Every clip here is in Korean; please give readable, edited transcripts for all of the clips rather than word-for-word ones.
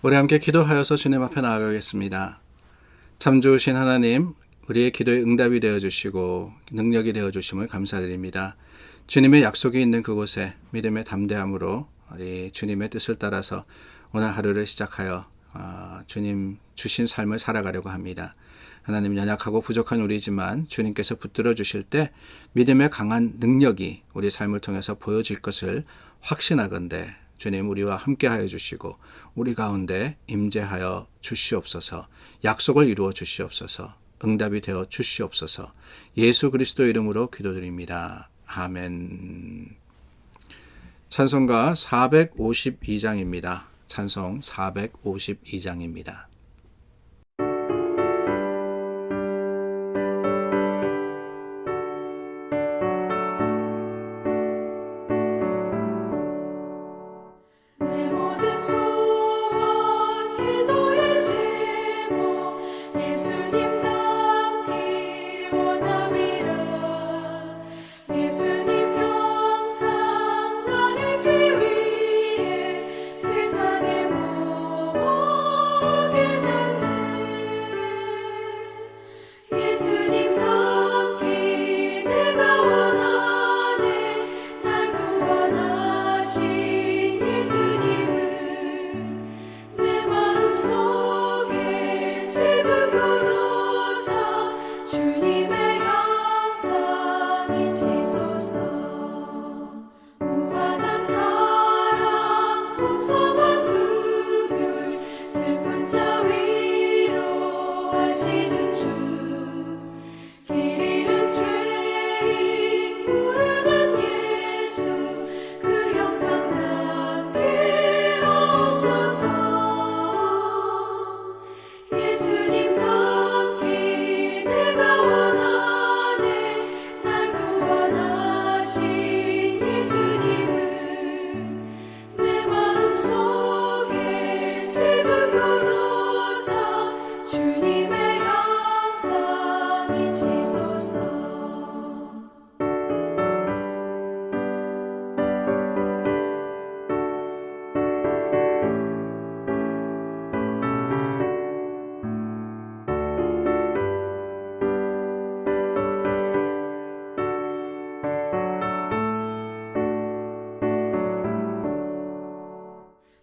우리 함께 기도하여서 주님 앞에 나아가겠습니다. 참 좋으신 하나님, 우리의 기도에 응답이 되어주시고 능력이 되어주심을 감사드립니다. 주님의 약속이 있는 그곳에 믿음의 담대함으로 우리 주님의 뜻을 따라서 오늘 하루를 시작하여 주님 주신 삶을 살아가려고 합니다. 하나님, 연약하고 부족한 우리지만 주님께서 붙들어 주실 때 믿음의 강한 능력이 우리 삶을 통해서 보여질 것을 확신하건대 주님, 우리와 함께하여 주시고 우리 가운데 임재하여 주시옵소서. 약속을 이루어 주시옵소서. 응답이 되어 주시옵소서. 예수 그리스도 이름으로 기도드립니다. 아멘. 찬송가 452장입니다. 찬송 452장입니다.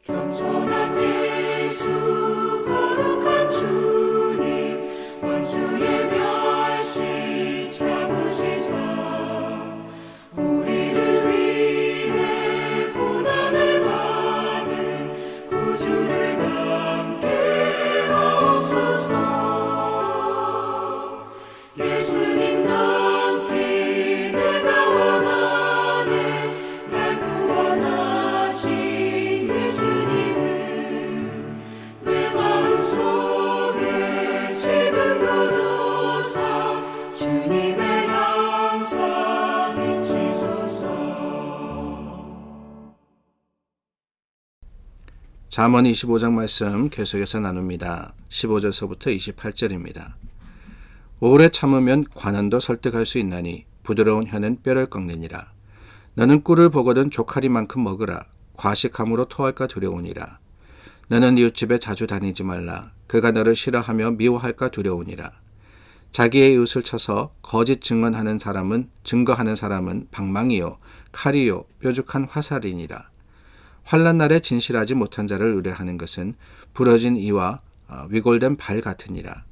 겸손한 예수 거룩한 주님 원수의 멸시 참으시사 우리를 위해 고난을 받은 구주를 닮게 하옵소서. 예수님 닮기 내가 원하네. 날 구원하신 예수님을 내 마음속에 지금도 두사 주님의 형상 잊히소서. 잠언 25장 말씀 계속해서 나눕니다. 15절서부터 28절입니다. 오래 참으면 관원도 설득할 수 있나니 부드러운 혀는 뼈를 꺾느니라. 너는 꿀을 보거든 조카리만큼 먹으라. 과식함으로 토할까 두려우니라. 너는 이웃집에 자주 다니지 말라. 그가 너를 싫어하며 미워할까 두려우니라. 자기의 이웃을 쳐서 거짓 증거하는 사람은 방망이요 칼이요 뾰족한 화살이니라. 환난 날에 진실하지 못한 자를 의뢰하는 것은 부러진 이와 위골된 발 같으니라.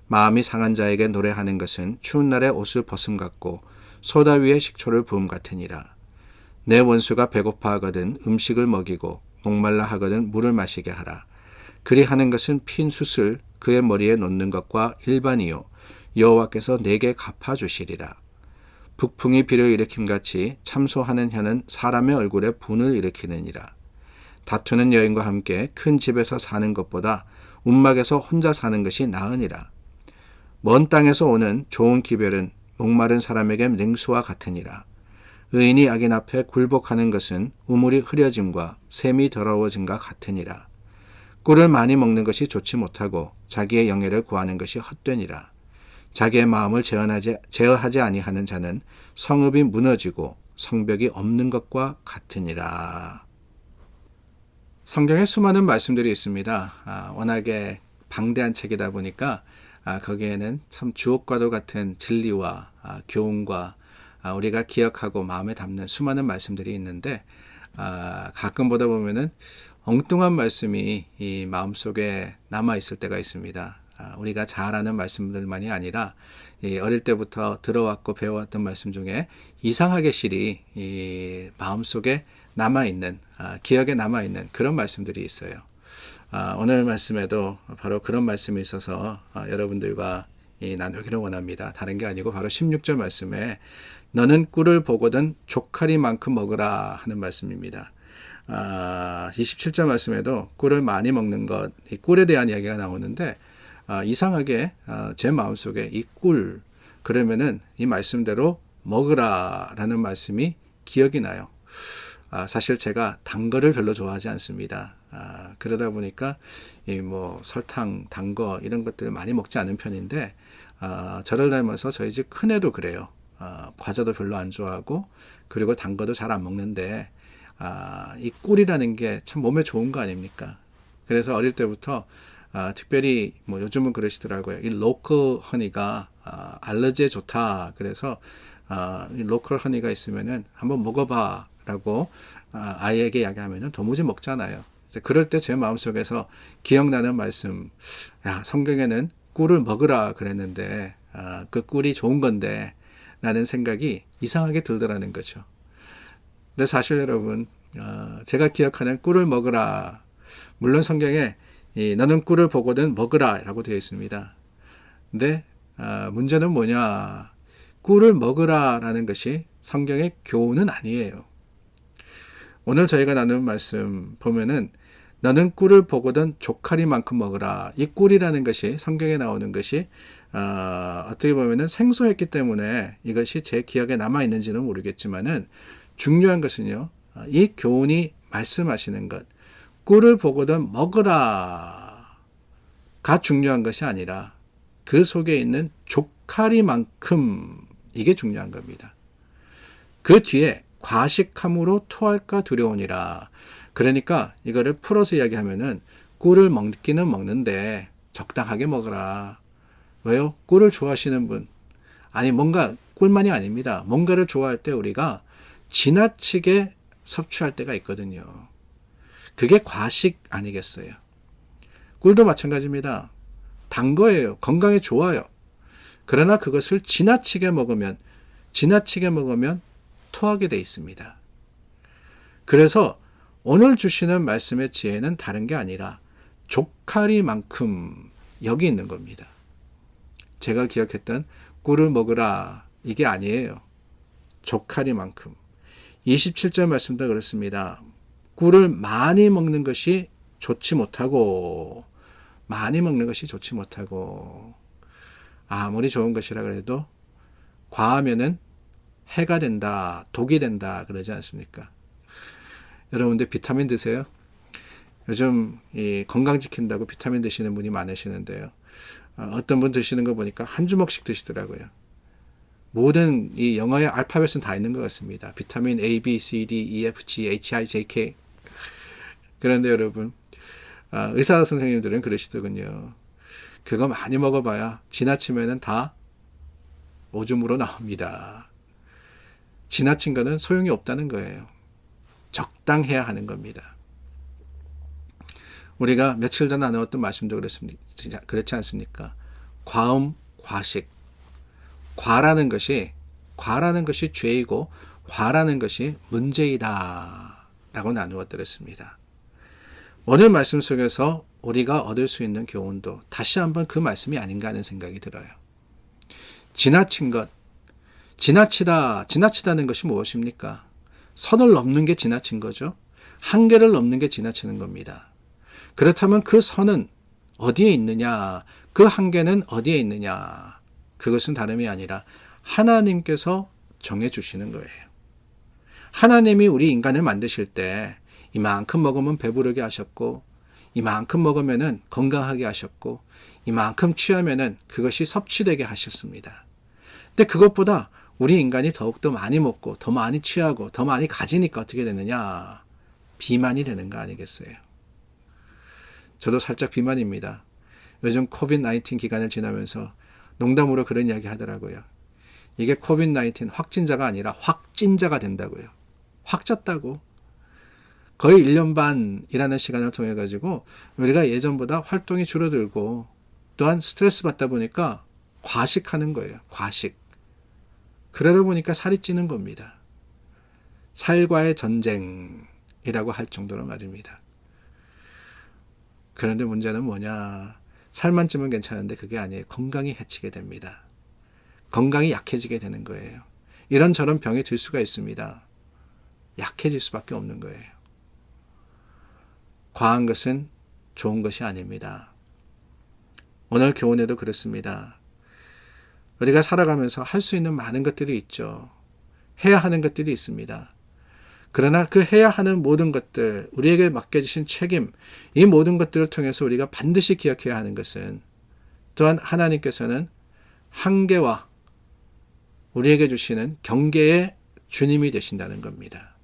마음이 상한 자에게 노래하는 것은 추운 날에 옷을 벗음 같고 소다 위에 식초를 부음 같으니라. 내 원수가 배고파하거든 음식을 먹이고 목말라 하거든 물을 마시게 하라. 그리하는 것은 핀 숯을 그의 머리에 놓는 것과 일반이요 여호와께서 내게 갚아주시리라. 북풍이 비를 일으킴같이 참소하는 혀는 사람의 얼굴에 분을 일으키느니라. 다투는 여인과 함께 큰 집에서 사는 것보다 움막에서 혼자 사는 것이 나으니라. 먼 땅에서 오는 좋은 기별은 목마른 사람에게 냉수와 같으니라. 의인이 악인 앞에 굴복하는 것은 우물이 흐려짐과 샘이 더러워짐과 같으니라. 꿀을 많이 먹는 것이 좋지 못하고 자기의 영예를 구하는 것이 헛되니라. 자기의 마음을 제어하지 아니하는 자는 성읍이 무너지고 성벽이 없는 것과 같으니라. 성경에 수많은 말씀들이 있습니다. 워낙에 방대한 책이다 보니까 거기에는 참 주옥과도 같은 진리와 교훈과 우리가 기억하고 마음에 담는 수많은 말씀들이 있는데 가끔 보다 보면은 엉뚱한 말씀이 이 마음속에 남아 있을 때가 있습니다. 우리가 잘 아는 말씀들만이 아니라 어릴 때부터 들어왔고 배워왔던 말씀 중에 이상하게 실이 이 마음속에 남아있는, 기억에 남아있는 그런 말씀들이 있어요. 오늘 말씀에도 바로 그런 말씀이 있어서 여러분들과 나누기를 원합니다. 다른 게 아니고 바로 16절 말씀에 너는 꿀을 보거든 조카리만큼 먹으라 하는 말씀입니다. 27절 말씀에도 꿀을 많이 먹는 것, 이 꿀에 대한 이야기가 나오는데 이상하게 제 마음속에 이 꿀, 그러면은 이 말씀대로 먹으라라는 말씀이 기억이 나요. 사실 제가 단 거를 별로 좋아하지 않습니다. 그러다 보니까 설탕, 단 거 이런 것들을 많이 먹지 않은 편인데 저를 닮아서 저희 집 큰애도 그래요. 과자도 별로 안 좋아하고 그리고 단 거도 잘 안 먹는데 이 꿀이라는 게 참 몸에 좋은 거 아닙니까? 그래서 어릴 때부터 특별히 요즘은 그러시더라고요. 이 로컬 허니가 알러지에 좋다. 그래서 이 로컬 허니가 있으면은 한번 먹어봐라고 아이에게 이야기하면은 도무지 먹잖아요. 그럴 때 제 마음속에서 기억나는 말씀, 성경에는 꿀을 먹으라 그랬는데 그 꿀이 좋은 건데 라는 생각이 이상하게 들더라는 거죠. 근데 사실 여러분, 제가 기억하는 꿀을 먹으라, 물론 성경에 너는 꿀을 보거든 먹으라 라고 되어 있습니다. 근데 문제는 뭐냐, 꿀을 먹으라 라는 것이 성경의 교훈은 아니에요. 오늘 저희가 나눈 말씀 보면은 너는 꿀을 보거든 조카리만큼 먹으라. 이 꿀이라는 것이 성경에 나오는 것이 어떻게 보면은 생소했기 때문에 이것이 제 기억에 남아 있는지는 모르겠지만은 중요한 것은요, 이 교훈이 말씀하시는 것, 꿀을 보거든 먹으라가 중요한 것이 아니라 그 속에 있는 조카리만큼, 이게 중요한 겁니다. 그 뒤에 과식함으로 토할까 두려우니라. 그러니까 이거를 풀어서 이야기하면은 꿀을 먹기는 먹는데 적당하게 먹어라. 왜요? 꿀을 좋아하시는 분, 아니 뭔가 꿀만이 아닙니다. 뭔가를 좋아할 때 우리가 지나치게 섭취할 때가 있거든요. 그게 과식 아니겠어요? 꿀도 마찬가지입니다. 단 거예요. 건강에 좋아요. 그러나 그것을 지나치게 먹으면 토하게 돼 있습니다. 그래서 오늘 주시는 말씀의 지혜는 다른 게 아니라 조카리만큼 여기 있는 겁니다. 제가 기억했던 꿀을 먹으라, 이게 아니에요. 조카리만큼. 27절 말씀도 그렇습니다. 꿀을 많이 먹는 것이 좋지 못하고, 아무리 좋은 것이라 그래도 과하면은 해가 된다, 독이 된다 그러지 않습니까? 여러분들 비타민 드세요? 요즘 이 건강 지킨다고 비타민 드시는 분이 많으시는데요. 어떤 분 드시는 거 보니까 한 주먹씩 드시더라고요. 모든 이 영어의 알파벳은 다 있는 것 같습니다. 비타민 A, B, C, D, E, F, G, H, I, J, K. 그런데 여러분, 의사 선생님들은 그러시더군요. 그거 많이 먹어봐야 지나치면은 다 오줌으로 나옵니다. 지나친 거는 소용이 없다는 거예요. 적당해야 하는 겁니다. 우리가 며칠 전 나누었던 말씀도 그렇지 않습니까? 과음, 과식. 과라는 것이 죄이고 과라는 것이 문제이다 라고 나누었더랬습니다. 오늘 말씀 속에서 우리가 얻을 수 있는 교훈도 다시 한번 그 말씀이 아닌가 하는 생각이 들어요. 지나친 것, 지나치다는 것이 무엇입니까? 선을 넘는 게 지나친 거죠. 한계를 넘는 게 지나치는 겁니다. 그렇다면 그 선은 어디에 있느냐? 그 한계는 어디에 있느냐? 그것은 다름이 아니라 하나님께서 정해주시는 거예요. 하나님이 우리 인간을 만드실 때 이만큼 먹으면 배부르게 하셨고, 이만큼 먹으면 건강하게 하셨고, 이만큼 취하면 그것이 섭취되게 하셨습니다. 근데 그것보다 우리 인간이 더욱더 많이 먹고 더 많이 취하고 더 많이 가지니까 어떻게 되느냐? 비만이 되는 거 아니겠어요? 저도 살짝 비만입니다. 요즘 코비드-19 기간을 지나면서 농담으로 그런 이야기 하더라고요. 이게 코비드-19 확진자가 아니라 확진자가 된다고요. 확 쪘다고. 거의 1년 반이라는 시간을 통해 가지고 우리가 예전보다 활동이 줄어들고 또한 스트레스 받다 보니까 과식하는 거예요. 과식. 그러다 보니까 살이 찌는 겁니다. 살과의 전쟁이라고 할 정도로 말입니다. 그런데 문제는 뭐냐? 살만 찌면 괜찮은데 그게 아니에요. 건강이 해치게 됩니다. 건강이 약해지게 되는 거예요. 이런저런 병이 들 수가 있습니다. 약해질 수밖에 없는 거예요. 과한 것은 좋은 것이 아닙니다. 오늘 교훈에도 그렇습니다. 우리가 살아가면서 할 수 있는 많은 것들이 있죠. 해야 하는 것들이 있습니다. 그러나 그 해야 하는 모든 것들, 우리에게 맡겨주신 책임, 이 모든 것들을 통해서 우리가 반드시 기억해야 하는 것은 또한 하나님께서는 한계와 우리에게 주시는 경계의 주님이 되신다는 겁니다.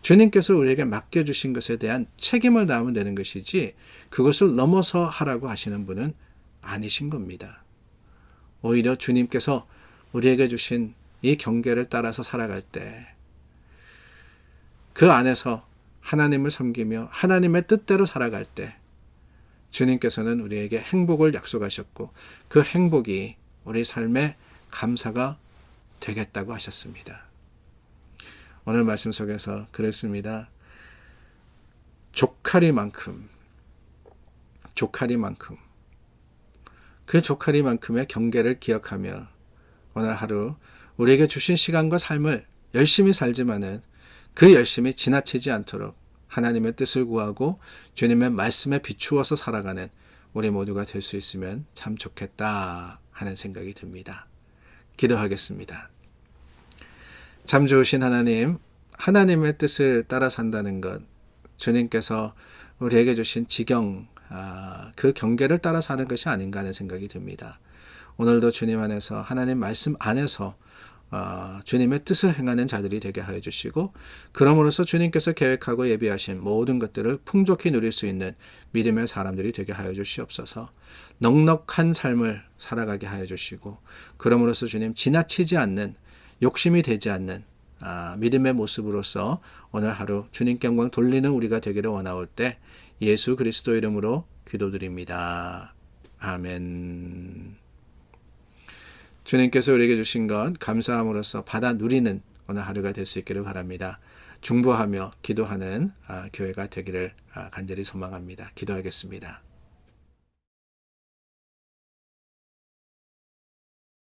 주님께서 우리에게 맡겨주신 것에 대한 책임을 다하면 되는 것이지 그것을 넘어서 하라고 하시는 분은 아니신 겁니다. 오히려 주님께서 우리에게 주신 이 경계를 따라서 살아갈 때 그 안에서 하나님을 섬기며 하나님의 뜻대로 살아갈 때 주님께서는 우리에게 행복을 약속하셨고 그 행복이 우리 삶의 감사가 되겠다고 하셨습니다. 오늘 말씀 속에서 그랬습니다. 조카리만큼 그 조카리만큼의 경계를 기억하며 오늘 하루 우리에게 주신 시간과 삶을 열심히 살지만은 그 열심히 지나치지 않도록 하나님의 뜻을 구하고 주님의 말씀에 비추어서 살아가는 우리 모두가 될 수 있으면 참 좋겠다 하는 생각이 듭니다. 기도하겠습니다. 참 좋으신 하나님, 하나님의 뜻을 따라 산다는 것, 주님께서 우리에게 주신 지경, 그 경계를 따라 사는 것이 아닌가 하는 생각이 듭니다. 오늘도 주님 안에서 하나님 말씀 안에서 주님의 뜻을 행하는 자들이 되게 하여 주시고 그러므로서 주님께서 계획하고 예비하신 모든 것들을 풍족히 누릴 수 있는 믿음의 사람들이 되게 하여 주시옵소서. 넉넉한 삶을 살아가게 하여 주시고 그러므로서 주님 지나치지 않는 욕심이 되지 않는 믿음의 모습으로서 오늘 하루 주님께 영광 돌리는 우리가 되기를 원하올 때 예수 그리스도 이름으로 기도드립니다. 아멘. 주님께서 우리에게 주신 것 감사함으로써 받아 누리는 오늘 하루가 될 수 있기를 바랍니다. 중보하며 기도하는 교회가 되기를 간절히 소망합니다. 기도하겠습니다.